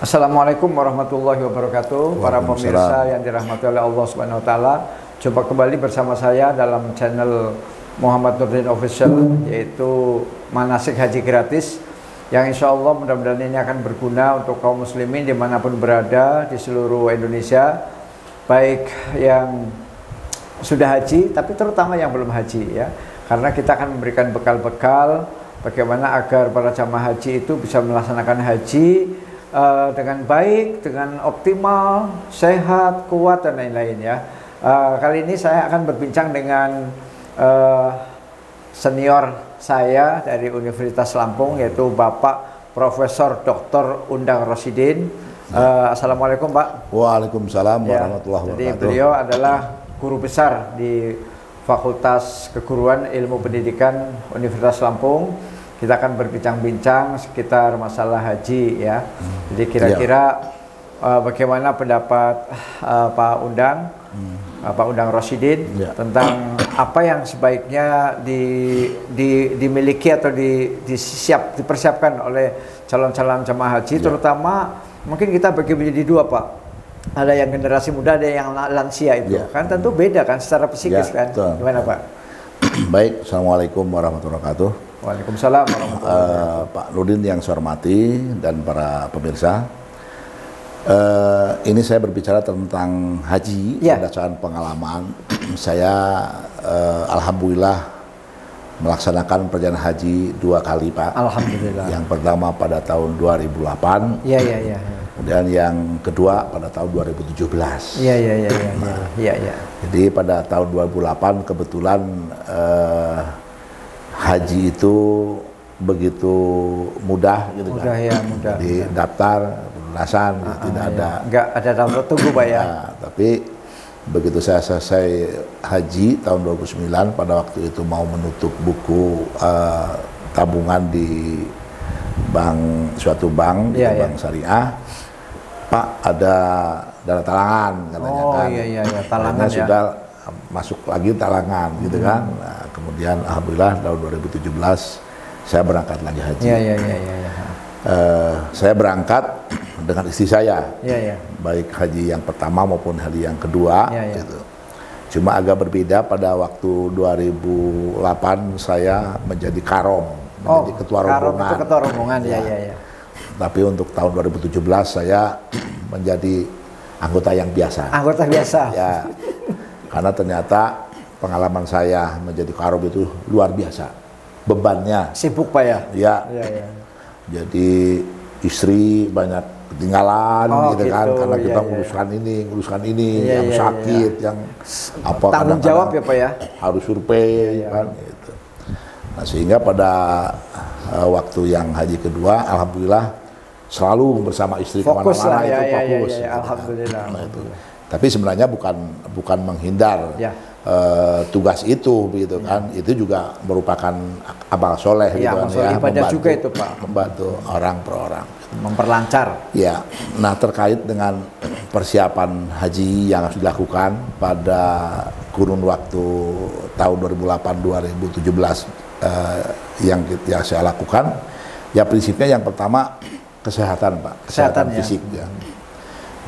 Assalamualaikum warahmatullahi wabarakatuh. Para pemirsa yang dirahmati oleh Allah Subhanahu wa taala, jumpa kembali bersama saya dalam channel Muhammad Nurdin Official, yaitu manasik haji gratis, yang insya Allah mudah-mudahan ini akan berguna untuk kaum muslimin dimanapun berada di seluruh Indonesia, baik yang sudah haji tapi terutama yang belum haji ya, karena kita akan memberikan bekal-bekal bagaimana agar para jamaah haji itu bisa melaksanakan haji dengan baik, dengan optimal, sehat, kuat, dan lain-lain ya. Kali ini saya akan berbincang dengan senior saya dari Universitas Lampung, yaitu Bapak Profesor Dr. Undang Rosidin. Assalamualaikum Pak. Waalaikumsalam warahmatullahi wabarakatuh. Jadi beliau adalah guru besar di Fakultas Keguruan Ilmu Pendidikan Universitas Lampung. Kita akan berbincang-bincang sekitar masalah haji ya. Jadi kira-kira bagaimana pendapat Pak Undang, Pak Undang Rosidin tentang apa yang sebaiknya dimiliki atau dipersiapkan oleh calon-calon jemaah haji, terutama mungkin kita bagi menjadi dua Pak. Ada yang generasi muda, ada yang lansia itu kan tentu beda kan secara psikis kan. Gimana Pak? Baik, Assalamualaikum warahmatullahi wabarakatuh. Waalaikumsalam warahmatullahi wabarakatuh. Pak Nurdin yang saya hormati dan para pemirsa, ini saya berbicara tentang haji berdasarkan pengalaman. Saya alhamdulillah melaksanakan perjalanan haji 2 kali Pak. Alhamdulillah. Yang pertama pada tahun 2008. Iya. Kemudian yang kedua pada tahun 2017. Iya. Jadi pada tahun 2008 kebetulan haji itu begitu mudah gitu mudah, kan. Ya, mudah. Jadi daftar, pelunasan, tidak ada. Enggak ada daftar tunggu Pak ya. Tapi begitu saya selesai haji tahun 2009, pada waktu itu mau menutup buku tabungan di suatu bank, bank syariah. Pak, ada dana talangan katanya kan. Iya, talangan ya. Sudah masuk lagi talangan gitu kan. Nah, kemudian alhamdulillah tahun 2017 saya berangkat lagi haji. Iya. Saya berangkat dengan istri saya. Iya. Baik haji yang pertama maupun haji yang kedua gitu. Cuma agak berbeda pada waktu 2008 saya menjadi karom, menjadi ketua rombongan. Itu ketua rombongan ya. Tapi untuk tahun 2017 saya menjadi anggota yang biasa. Anggota biasa. Ya. Karena ternyata pengalaman saya menjadi karom itu luar biasa. Bebannya. Sibuk Pak ya? Ya. Jadi istri banyak ketinggalan gitu kan, karena kita nguruskan ini, yang sakit, yang apa. Tanggung jawab ya Pak ya? Harus survei kan gitu. Nah, sehingga pada waktu yang haji kedua, alhamdulillah selalu bersama istri kemana-mana itu fokus. Alhamdulillah. Nah, itu. Tapi sebenarnya bukan menghindar tugas itu, begitu kan? Itu juga merupakan amal soleh, gitu kan ya. Ibadah juga itu Pak. Membantu orang per orang. Memperlancar. Ya. Nah, terkait dengan persiapan haji yang harus dilakukan pada kurun waktu tahun 2008-2017 yang saya lakukan, ya prinsipnya yang pertama kesehatan Pak, kesehatan fisik ya.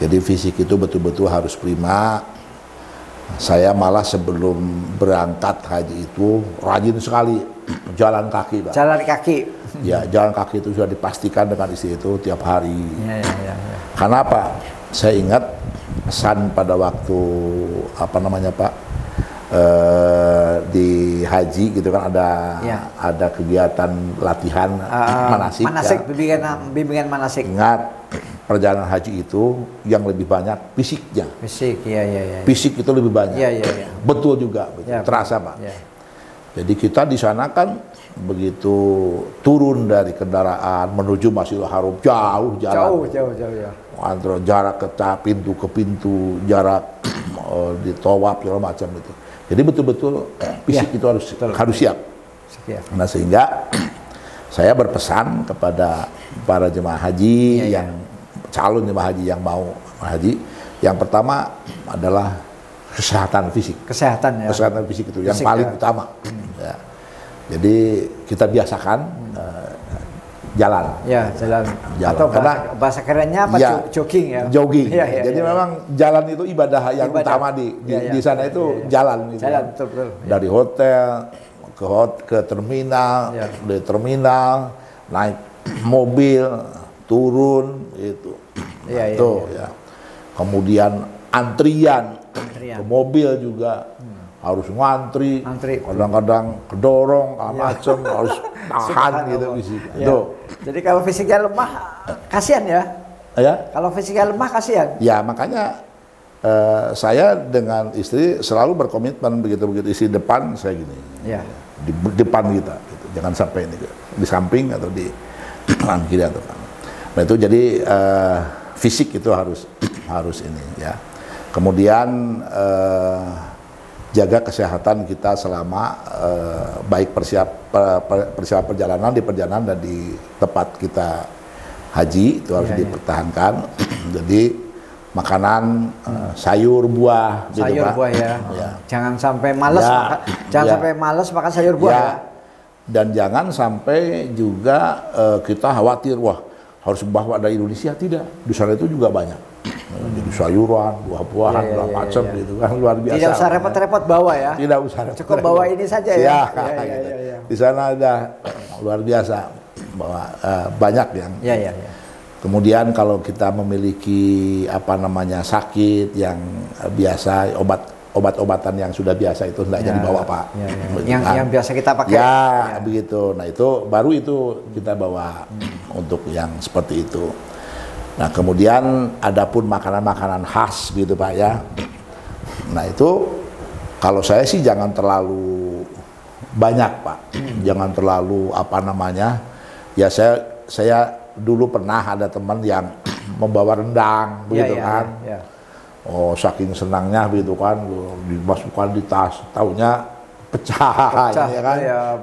Jadi fisik itu betul-betul harus prima. Saya malah sebelum berangkat haji itu rajin sekali jalan kaki Pak. Jalan kaki. Ya, jalan kaki itu sudah dipastikan dengan istri itu tiap hari. Ya. Karena apa? Saya ingat pesan pada waktu Pak, di haji gitu kan ada kegiatan latihan manasik bimbingan manasik. Ingat, perjalanan haji itu yang lebih banyak fisiknya. Fisik itu lebih banyak. Betul juga, terasa Pak. Jadi kita di sana kan begitu turun dari kendaraan menuju Masjidil Haram jauh jalan. Jauh ya. Antara jarak pintu ke pintu, jarak di tawaf segala macam itu. Jadi betul-betul fisik itu harus siap. Nah, sehingga saya berpesan kepada para jemaah haji yang calon jemaah haji yang mau haji, yang pertama adalah kesehatan fisik. Kesehatan fisik itu yang paling utama. Ya. Jadi kita biasakan jalan. Ya, jalan. Atau bahasa kerennya apa? Ya, jogging ya. Jogging. Jadi memang jalan itu ibadah yang utama di sana itu jalan. Gitu. Jalan, betul. Dari hotel ke terminal, dari terminal naik mobil, turun itu. Kemudian antrian ke mobil juga. Harus ngantri, kadang-kadang kedorong, macam harus tahan gitu ya. Jadi kalau fisiknya lemah, kasihan ya? Ya. Kalau fisiknya lemah, kasihan. Ya makanya saya dengan istri selalu berkomitmen begitu istri depan saya gini, di depan kita, gitu. Jangan sampai ini di samping atau di kanan kiri atau kanan. Nah itu jadi fisik itu harus ini ya. Kemudian jaga kesehatan kita selama baik persiapan perjalanan di perjalanan dan di tempat kita haji itu harus dipertahankan. Jadi makanan sayur buah, sayur buah ya. Jangan sampai malas, sampai malas makan sayur buah ya. Dan jangan sampai juga kita khawatir harus bawa dari Indonesia, tidak. Di sana itu juga banyak. Jadi sayuran, buah-buahan, macam gitu kan luar biasa. Tidak usah repot-repot bawa ya. Tidak usah. Cukup bawa ini saja ya. Di sana ada luar biasa bahwa banyak yang. Kemudian kalau kita memiliki sakit yang biasa, obat-obatan yang sudah biasa itu hendaknya dibawa Pak. Yang biasa kita pakai. Begitu. Nah itu baru itu kita bawa untuk yang seperti itu. Nah kemudian adapun makanan-makanan khas gitu Pak ya. Nah itu kalau saya sih jangan terlalu banyak Pak. Jangan terlalu ya saya dulu pernah ada teman yang membawa rendang begitu kan. Oh saking senangnya begitu kan, dimasukkan di tas, taunya pecah ya kan.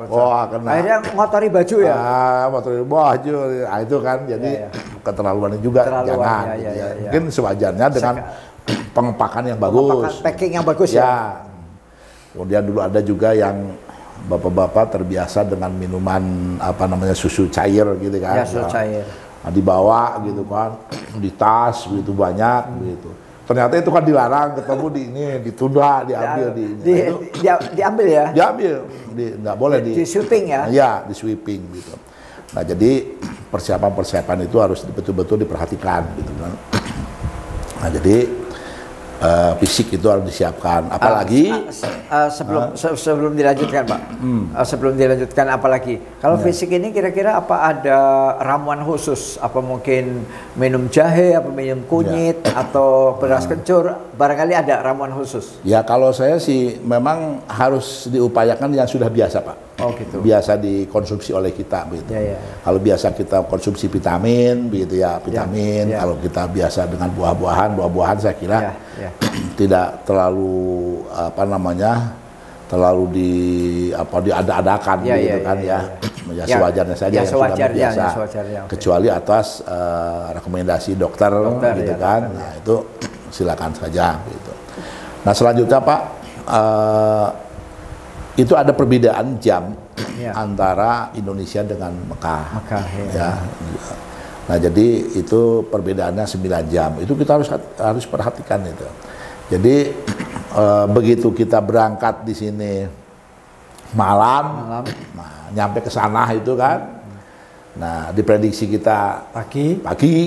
Wah, akhirnya ngotori baju ya. Ngotori baju. Nah, itu kan jadi keterlaluan juga jangan. Mungkin sewajarnya dengan pengepakan yang bagus. Packing yang bagus ya. Kemudian dulu ada juga yang bapak-bapak terbiasa dengan minuman susu cair gitu kan. Susu cair. Nah, dibawa gitu kan, di tas begitu banyak gitu. Ternyata itu kan dilarang, ketemu ditunda, diambil diambil ya? Diambil, nggak boleh di sweeping ya? Iya, di sweeping gitu. Nah jadi persiapan itu harus betul-betul diperhatikan gitu kan. Nah jadi fisik itu harus disiapkan, apalagi sebelum dilanjutkan Pak, sebelum dilanjutkan apalagi kalau fisik ini kira-kira apa ada ramuan khusus, apa mungkin minum jahe, apa minum kunyit atau beras kencur, barangkali ada ramuan khusus? Ya kalau saya sih memang harus diupayakan yang sudah biasa Pak. Oh gitu. Biasa dikonsumsi oleh kita begitu. Kalau biasa kita konsumsi vitamin begitu ya, vitamin. Kalau kita biasa dengan buah-buahan saya kira tidak terlalu terlalu diada-adakan gitu kan ya. Sewajarnya saja yang sudah biasa. Kecuali atas rekomendasi dokter gitu kan. Nah, itu silakan saja gitu. Nah, selanjutnya Pak itu ada perbedaan jam antara Indonesia dengan Mekah. Ya. Nah, jadi itu perbedaannya 9 jam. Itu kita harus perhatikan itu. Jadi begitu kita berangkat di sini malam. Nah, nyampe ke sana itu kan. Nah, diprediksi kita pagi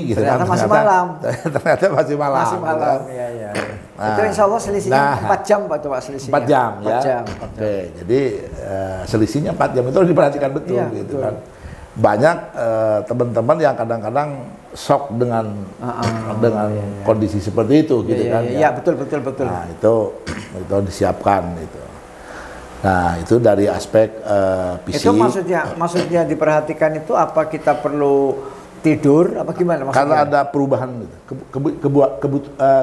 gitu ternyata masih malam. Ternyata masih malam. Masih malam. Iya. Nah, itu insya Allah selisihnya 4 jam Pak selisihnya. 4 jam ya. Oke, jadi selisihnya 4 jam itu harus diperhatikan betul gitu kan. Banyak teman-teman yang kadang-kadang shock dengan kondisi seperti itu gitu kan. Iya, betul. Nah, itu disiapkan itu. Nah, itu dari aspek fisik. Itu maksudnya diperhatikan itu apa kita perlu tidur apa gimana maksudnya? Karena ada perubahan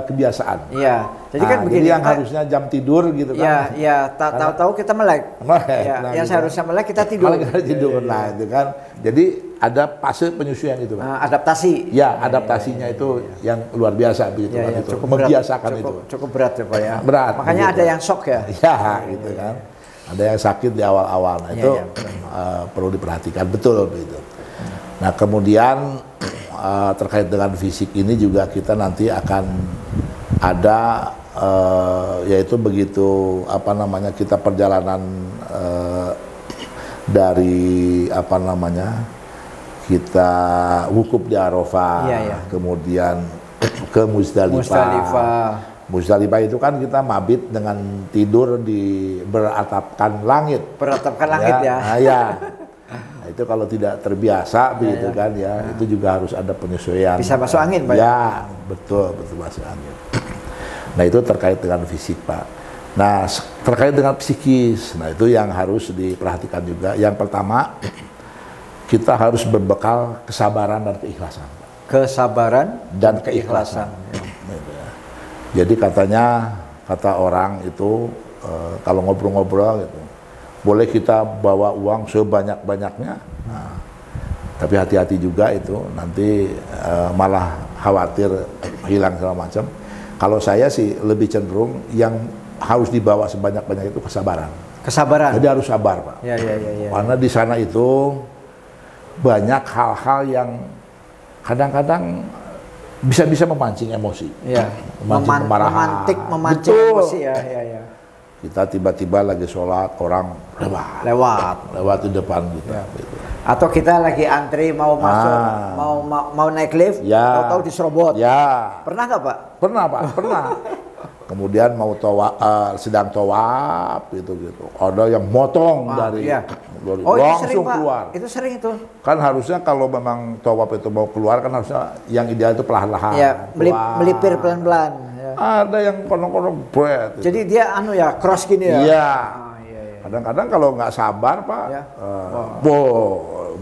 kebiasaan. Iya. Jadi kan begini. Jadi yang harusnya jam tidur gitu kan. Iya, tahu-tahu kita melek. Ya, yang seharusnya melek kita tidur. Kita tidur. Nah, itu kan. Jadi ada fase penyusuan itu, Pak. Adaptasi. Ya, adaptasinya itu yang luar biasa begitu kan itu. Membiasakan itu. Cukup berat ya, Pak ya. Berat. Makanya ada yang shock ya. Ya, gitu kan. Ada yang sakit di awal-awal. Nah, itu perlu diperhatikan betul gitu. Nah kemudian terkait dengan fisik ini juga kita nanti akan ada yaitu begitu apa namanya kita perjalanan dari apa namanya kita wukuf di Arafah, kemudian ke Muzdalifah. Muzdalifah itu kan kita mabit dengan tidur di beratapkan langit. Beratapkan langit ya. Nah, ya. Nah, itu kalau tidak terbiasa begitu kan ya, itu juga harus ada penyesuaian. Bisa masuk angin, Pak. Ya, betul masuk angin. Nah, itu terkait dengan fisik, Pak. Nah, terkait dengan psikis. Nah, itu yang harus diperhatikan juga. Yang pertama, kita harus berbekal kesabaran dan keikhlasan. Kesabaran dan keikhlasan. Jadi kata orang itu kalau ngobrol-ngobrol gitu, boleh kita bawa uang sebanyak-banyaknya, nah, tapi hati-hati juga itu nanti malah khawatir hilang segala macam. Kalau saya sih lebih cenderung yang harus dibawa sebanyak-banyak itu kesabaran. Kesabaran. Jadi harus sabar, Pak. Ya. Karena di sana itu banyak hal-hal yang kadang-kadang bisa memancing emosi, memancing kemarahan, memantik emosi ya. Kita tiba-tiba lagi sholat, orang lewat di depan kita. Gitu. Atau kita lagi antri mau masuk, mau naik lift, tahu-tahu diserobot. Pernah nggak, Pak? Pernah, Pak. Pernah. Kemudian mau sedang tawaf gitu. Ada yang motong dari langsung keluar. Itu sering itu. Kan harusnya kalau memang tawaf itu mau keluar kan harusnya yang ideal itu perlahan-lahan. Melipir pelan-pelan. Ada yang kono-kono bread. Jadi dia cross gini ya. Iya. Kadang-kadang kalau nggak sabar, Pak,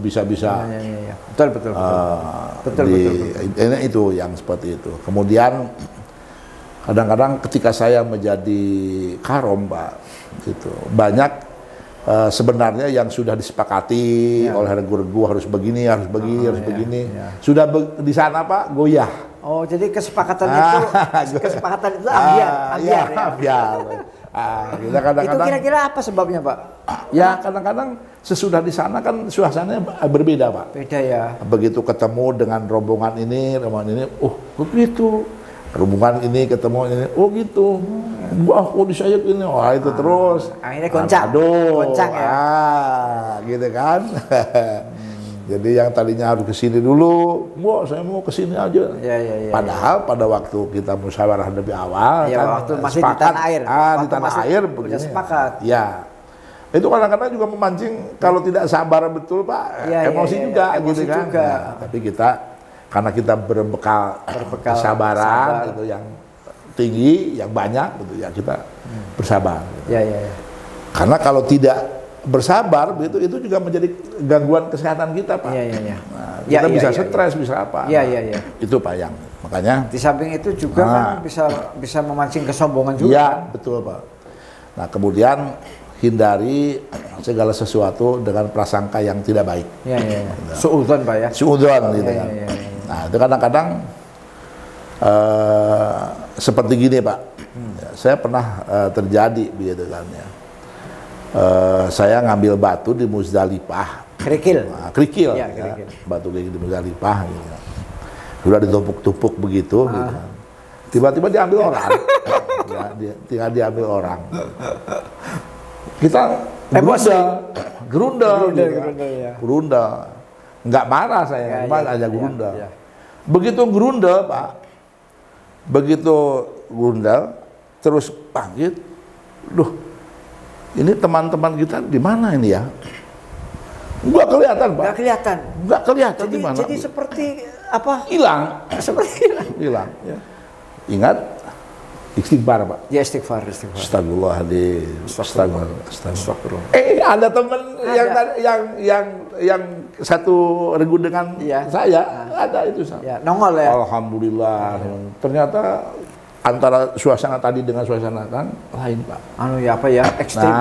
bisa-bisa. Betul. Ini itu yang seperti itu. Kemudian kadang-kadang ketika saya menjadi karom, Pak, gitu, banyak sebenarnya yang sudah disepakati oleh regu-regu harus begini, harus begini. Sudah di sana, Pak, goyah. Oh, jadi kesepakatan itu ambiar. Kita kadang-kadang, itu kira-kira apa sebabnya, Pak? Ya kadang-kadang sesudah di sana kan suasananya berbeda, Pak. Beda ya. Begitu ketemu dengan rombongan ini, begitu. Rombongan ini ketemu ini, gitu. Wah, kok disayap ini, itu terus. Akhirnya goncang ya. Gitu kan. Jadi yang tadinya harus ke sini dulu, saya mau ke sini aja. Padahal pada waktu kita musyawarah lebih awal, waktu masih di tanah air. Di tanah air begini. Sepakat. Ya. Itu kadang-kadang juga memancing kalau tidak sabar betul, Pak. Emosi juga gitu kan. Nah, tapi kita karena kita berbekal kesabaran gitu, yang tinggi, yang banyak gitu ya, kita bersabar. Gitu. Karena kalau tidak bersabar itu juga menjadi gangguan kesehatan kita, Pak. Nah, kita bisa stres, bisa apa. Itu Pak yang makanya di samping itu juga kan bisa memancing kesombongan juga. Iya, betul, Pak. Nah, kemudian hindari segala sesuatu dengan prasangka yang tidak baik. Suudzon, Pak ya. Suudzon gitu kan. Nah, itu kadang-kadang seperti gini, Pak. Saya pernah terjadi begitu kan ya. Saya ngambil batu di Muzdalifah. Kerikil. Kerikil. Batu kerikil di Muzdalifah gitu. Sudah ditumpuk-tumpuk begitu gitu. Tiba-tiba diambil orang. Tinggal diambil orang. Kita gerundel. Nggak marah saya, cuma aja gerundel. Begitu gerundel, Pak, terus panggil, ini teman-teman kita di mana ini ya? Nggak kelihatan, Pak. Nggak kelihatan di mana. Jadi seperti apa? Hilang. Hilang. Ingat, istighfar, Pak. Ya, istighfar. Astagfirullahaladzim. Astagfirullah. Ada teman yang satu regu dengan saya, ada itu sama. Nongol ya. Alhamdulillah. Ternyata antara suasana tadi dengan suasana kan lain, Pak. Ekstrim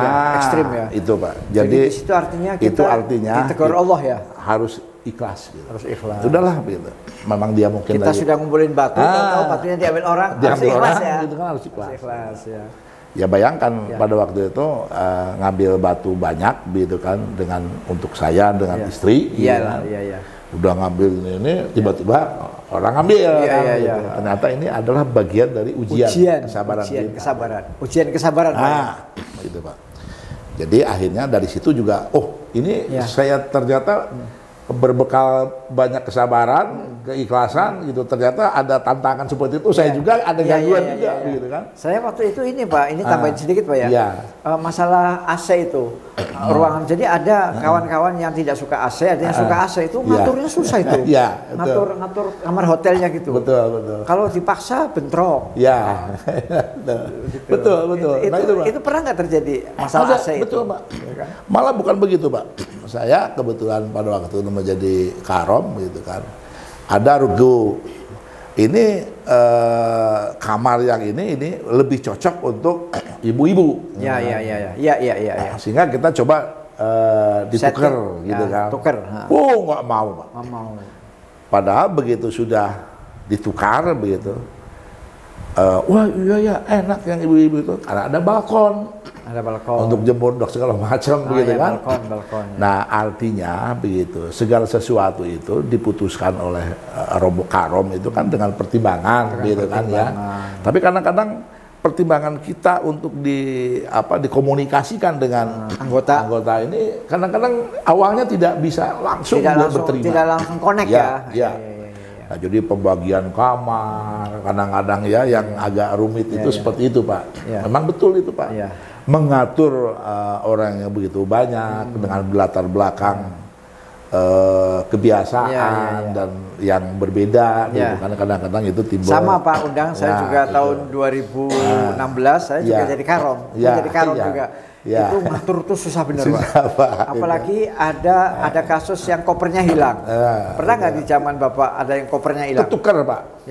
ya. Itu, Pak. Jadi itu artinya kita ditegur Allah ya. Harus ikhlas gitu. Harus ikhlas. Udahlah gitu. Memang dia mungkin kita sudah ngumpulin batu, tahu batunya diambil orang, harus ikhlas ya. Gitu kan, harus ikhlas ya. Ya bayangkan pada waktu itu ngambil batu banyak gitu kan, dengan untuk saya dengan istri. Iya. udah ngambil ini tiba-tiba orang ngambil gitu. Ternyata ini adalah bagian dari ujian kesabaran ujian kesabaran gitu Pak. Jadi akhirnya dari situ juga ini saya ternyata berbekal banyak kesabaran, keikhlasan gitu, ternyata ada tantangan seperti itu, saya juga ada gangguan juga gitu kan. Saya waktu itu ini Pak, ini tambahin sedikit Pak ya. Masalah AC itu ruangan, jadi ada kawan-kawan yang tidak suka AC, ada yang suka AC, itu ngaturnya susah itu. Ngatur kamar hotelnya gitu. Betul. Kalau dipaksa bentrok. Betul. Itu pernah nggak terjadi masalah AC itu? Betul Pak. Malah bukan begitu Pak. Saya kebetulan pada waktu itu menjadi karom gitu kan. Ada regu. Ini kamar yang ini lebih cocok untuk ibu-ibu. Ya. Sehingga kita coba ditukar gitu kan. Nggak mau Pak. Nggak mau. Padahal begitu sudah ditukar begitu. Wah iya enak yang ibu-ibu itu karena ada balkon. Untuk jemur dok segala macam begitu kan. Balkon. Nah artinya begitu, segala sesuatu itu diputuskan oleh karom itu kan dengan pertimbangan gitu kan ya. Tapi kadang-kadang pertimbangan kita untuk dikomunikasikan dengan anggota ini kadang-kadang awalnya tidak bisa langsung berterima. Tidak langsung connect ya. Nah, jadi pembagian kamar kadang-kadang ya yang agak rumit itu seperti itu Pak. Memang betul itu Pak. Mengatur orang yang begitu banyak dengan latar belakang kebiasaan dan yang berbeda gitu. Karena kadang-kadang itu timbul. Sama Pak Undang, saya juga tahun 2016 saya juga jadi karom. Jadi karom juga. Itu ngatur tuh susah bener Pak. Apalagi ada kasus yang kopernya hilang. Pernah nggak di zaman Bapak ada yang kopernya hilang? Ketukar Pak.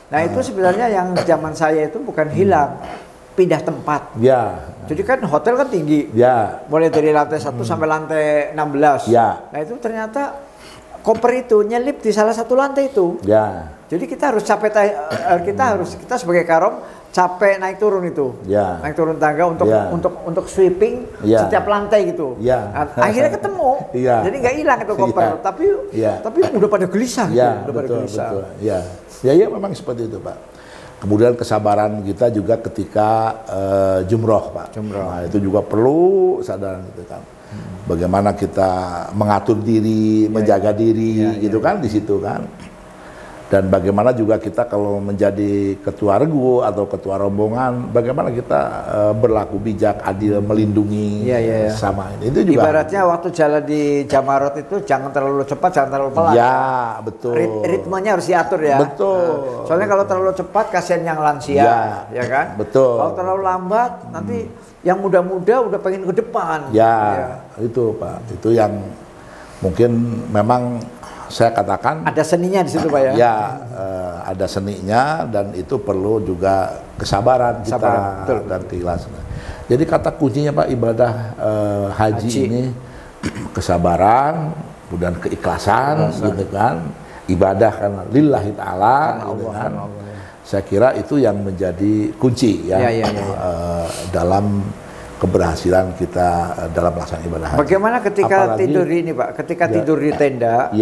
Nah itu sebenarnya yang zaman saya itu bukan hilang, pindah tempat. Jadi kan hotel kan tinggi. Mulai dari lantai 1 sampai lantai 16. Nah itu ternyata koper itu nyelip di salah satu lantai itu. Jadi kita harus kita sebagai karom capek naik turun itu, naik turun tangga untuk sweeping setiap lantai gitu. Akhirnya ketemu, jadi nggak hilang itu koper, tapi udah pada gelisah, betul. Ya memang seperti itu Pak. Kemudian kesabaran kita juga ketika jumroh Pak. Nah, itu juga perlu sadar gitu kan. Bagaimana kita mengatur diri, menjaga diri gitu kan di situ kan. Dan bagaimana juga kita kalau menjadi ketua regu atau ketua rombongan, bagaimana kita berlaku bijak, adil, melindungi sama ini. Itu juga. Ibaratnya waktu jalan di Jamarot itu jangan terlalu cepat, jangan terlalu pelan. Betul. Ritmenya harus diatur ya. Betul. Soalnya kalau terlalu cepat kasihan yang lansia, ya kan? Betul. Kalau terlalu lambat nanti yang muda-muda udah pengen ke depan. Itu Pak. Itu yang mungkin memang saya katakan ada seninya di situ Pak ya. Ada seninya dan itu perlu juga kesabaran kita dan keikhlasan. Jadi kata kuncinya Pak ibadah haji ini kesabaran, kemudian keikhlasan gitu kan. Ibadah karena lillahi ta'ala gitu kan. Saya kira itu yang menjadi kunci dalam keberhasilan kita dalam pelaksanaan ibadah haji. Bagaimana ketika tidur ini Pak? Ketika tidur di tenda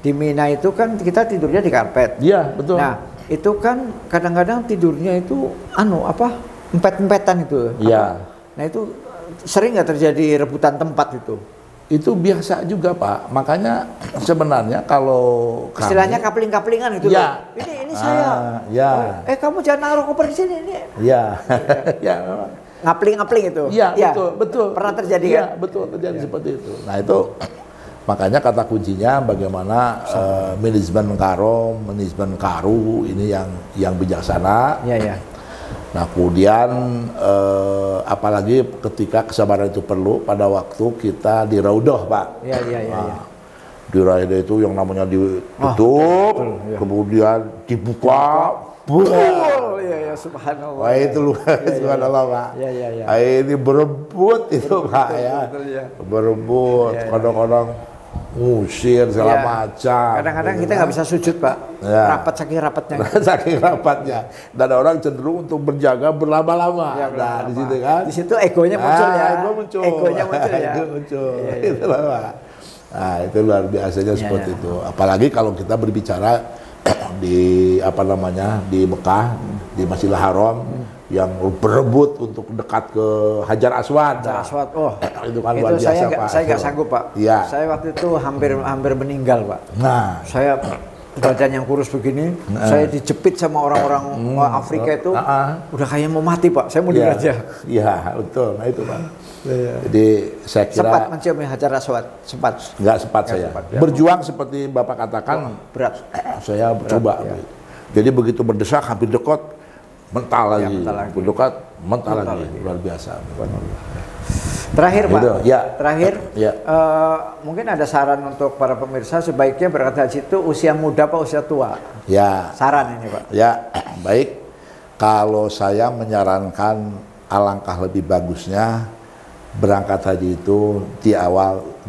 di Mina itu kan kita tidurnya di karpet. Betul. Nah itu kan kadang-kadang tidurnya itu empet-empetan itu. Nah itu sering nggak terjadi rebutan tempat itu? Itu biasa juga Pak. Makanya sebenarnya kalau istilahnya kapling-kaplingan itu. Ini saya. Kamu jangan naruh koper di sini ini. Ngapling-ngapling itu. Betul. Pernah terjadi kan? Betul terjadi seperti itu. Nah itu makanya kata kuncinya bagaimana manajemen karom, manajemen karu ini yang bijaksana. Nah kemudian apalagi ketika kesabaran itu perlu pada waktu kita di Raudah Pak. Di Raudah itu yang namanya ditutup, kemudian dibuka. Subhanallah. Wah itu luar subhanallah Pak. Ini berebut itu Pak berebut, kadang-kadang ngusir segala macam. Kadang-kadang kita nggak bisa sujud Pak. Rapat saking rapatnya. Saking rapatnya. Dan orang cenderung untuk berjaga berlama-lama. Nah di situ kan. Di situ egonya muncul ya. Egonya muncul. Itulah Pak. Nah, itu luar biasanya seperti itu. Apalagi kalau kita berbicara di apa namanya di Mekah, di Masjidil Haram yang berebut untuk dekat ke Hajar Aswad. Hajar Aswad, oh itu kan luar biasa, Pak. Saya nggak sanggup, Pak. Ya. Saya waktu itu hampir meninggal, Pak. Nah, saya badan yang kurus begini, saya dijepit sama orang-orang Afrika itu, udah kayak mau mati, Pak. Saya mundur aja. Iya, betul. Nah itu, Pak. Jadi saya kira sempat mencium Hajar Aswad, sempat. Nggak sempat saya. Sempat, ya. Berjuang seperti Bapak katakan, berat. Saya coba. Ya. Jadi begitu mendesak, hampir dekat, mental lagi. Mendekat, mental lagi. Luar biasa. Terakhir, Pak. Ya. Terakhir, mungkin ada saran untuk para pemirsa sebaiknya berangkat haji itu usia muda apa usia tua? Ya. Saran ini, Pak. Ya, baik. Kalau saya menyarankan alangkah lebih bagusnya berangkat haji itu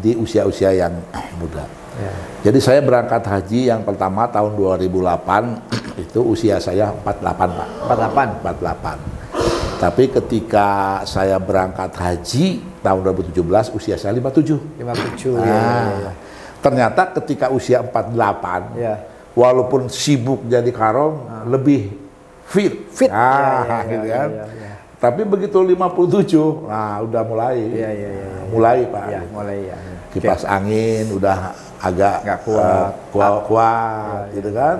di usia-usia yang muda. Ya. Jadi saya berangkat haji yang pertama tahun 2008 itu usia saya 48, Pak. 48. Tapi ketika saya berangkat haji tahun 2017 usia saya 57. 57. Nah, ternyata ketika usia 48 walaupun sibuk jadi karom lebih fit. Gitu kan. Tapi begitu 57, nah udah mulai, mulai Pak. Kipas angin udah agak kuat, gitu kan.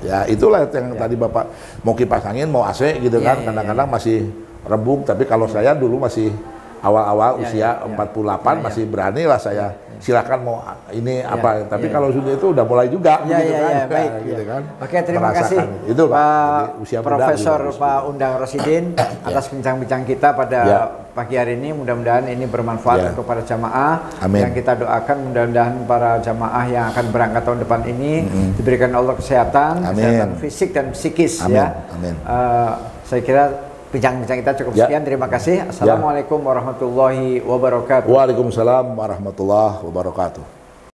Ya itulah yang tadi Bapak mau kipas angin, mau AC gitu kan. Kadang-kadang masih rembung, tapi kalau saya dulu masih awal-awal usia 48 masih berani lah saya. Silakan mau ini apa, tapi kalau sudah itu udah mulai juga gitu kan. Baik. Gitu kan. Oke, terima kasih itu, Pak Profesor Pak Undang Rosidin atas bincang-bincang kita pada pagi hari ini. Mudah-mudahan ini bermanfaat untuk para jamaah. Amin. Yang kita doakan mudah-mudahan para jamaah yang akan berangkat tahun depan ini diberikan Allah kesehatan, kesehatan fisik dan psikis. Amin. Ya. Amin. Saya kira bincang-bincang kita cukup sekian. Terima kasih. Assalamualaikum warahmatullahi wabarakatuh. Waalaikumsalam warahmatullahi wabarakatuh.